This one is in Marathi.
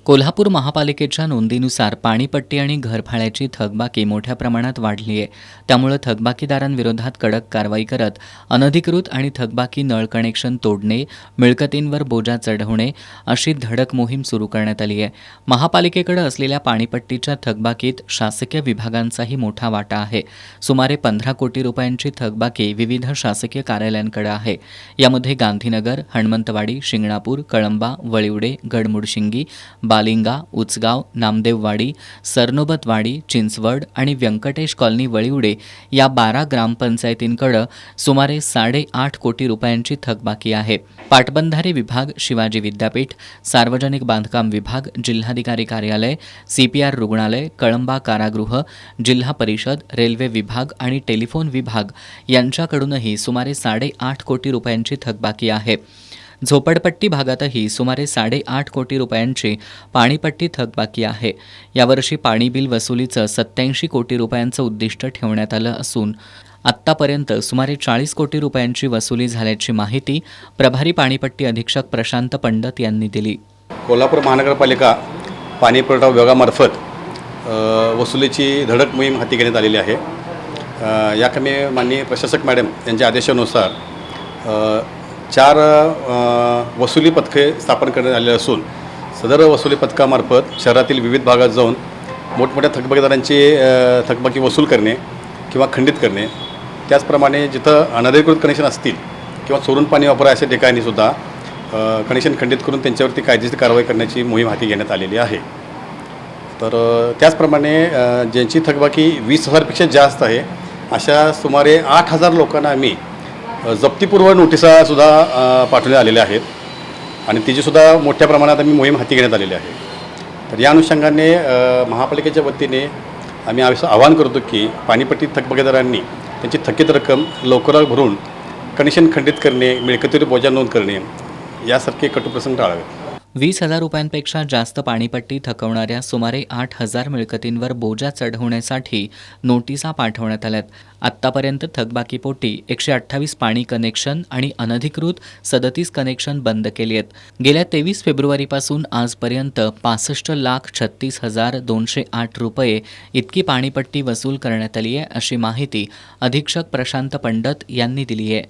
कोल्हापूर महापालिकेच्या नोंदीनुसार पाणीपट्टी आणि घरभाड्याची थकबाकी मोठ्या प्रमाणात वाढली आहे. त्यामुळे थकबाकीदारांविरोधात कडक कारवाई करत अनधिकृत आणि थकबाकी नळ कनेक्शन तोडणे, मिळकतींवर बोजा चढवणे अशी धडक मोहीम सुरू करण्यात आली आहे. महापालिकेकडे असलेल्या पाणीपट्टीच्या थकबाकीत शासकीय विभागांचाही मोठा वाटा आहे. सुमारे 15 कोटी रुपयांची थकबाकी विविध शासकीय कार्यालयांकडे आहे. यामध्ये गांधीनगर, हणमंतवाडी, शिंगणापूर, कळंबा, वळिवडे, गडमुडशिंगी, बालिंगा, उचगाव, नामदेववाडी, सरनोबतवाडी, चिंचवड आणि व्यंकटेश कॉलनी वळिवडे या 12 ग्रामपंचायतींकडे सुमारे 8.5 कोटी रुपयांची थकबाकी आहे. पाटबंधारे विभाग, शिवाजी विद्यापीठ, सार्वजनिक बांधकाम विभाग, जिल्हाधिकारी कार्यालय, CPR रुग्णालय, कळंबा कारागृह, जिल्हा परिषद, रेल्वे विभाग आणि टेलिफोन विभाग यांच्याकडूनही सुमारे 8.5 कोटी रुपयांची थकबाकी आहे. झोपडपट्टी भागातही सुमारे 8.5 कोटी रुपयांची पाणीपट्टी थकबाकी आहे. यावर्षी पाणी बिल वसुलीचं 87 कोटी रुपयांचं उद्दिष्ट ठेवण्यात आलं असून आत्तापर्यंत सुमारे 40 कोटी रुपयांची वसुली झाल्याची माहिती प्रभारी पाणीपट्टी अधीक्षक प्रशांत पंडत यांनी दिली. कोल्हापूर महानगरपालिका पाणी पुरवठा विभागामार्फत वसुलीची धडक मोहीम हाती घेण्यात आलेली आहे. याकामी माननीय प्रशासक मॅडम यांच्या आदेशानुसार 4 वसुली पथके स्थापन करण्यात आले असून सदर वसुली पथकामार्फत शहरातील विविध भागात जाऊन मोठमोठ्या थकबाकीदारांची थकबाकी वसूल करणे किंवा खंडित करणे, त्याचप्रमाणे जिथं अनधिकृत कनेक्शन असतील किंवा चोरून पाणी वापर अशा ठिकाणीसुद्धा कनेक्शन खंडित करून त्यांच्यावरती कायदेशीर कारवाई करण्याची मोहीम हाती घेण्यात आलेली आहे. तर त्याचप्रमाणे ज्यांची थकबाकी 20,000पेक्षा जास्त आहे अशा सुमारे 8,000 लोकांना आम्ही जप्तीपूर्व नोटिसासुद्धा पाठवल्या आलेल्या आहेत आणि तिचीसुद्धा मोठ्या प्रमाणात आम्ही मोहीम हाती घेण्यात आलेली आहे. तर या अनुषंगाने महापालिकेच्या वतीने आम्ही आवाहन करतो की पाणीपट्टी थकबाकीदारांनी त्यांची थकीत रक्कम लवकरात भरून कनेक्शन खंडित करणे, मिळकतीवर बोजा नोंद करणे यासारखे कटुप्रसंग टाळावेत. 20,000 रुपयांपेक्षा जास्त पाणीपट्टी थकवणाऱ्या सुमारे 8,000 मिळकतींवर बोजा चढवण्यासाठी नोटिसा पाठवण्यात आल्यात. आत्तापर्यंत थकबाकीपोटी 128 पाणी कनेक्शन आणि अनधिकृत 37 कनेक्शन बंद केली आहेत. गेल्या 23 फेब्रुवारीपासून आजपर्यंत 65,36,208 रुपये इतकी पाणीपट्टी वसूल करण्यात आली आहे, अशी माहिती अधीक्षक प्रशांत पंडत यांनी दिली आहे.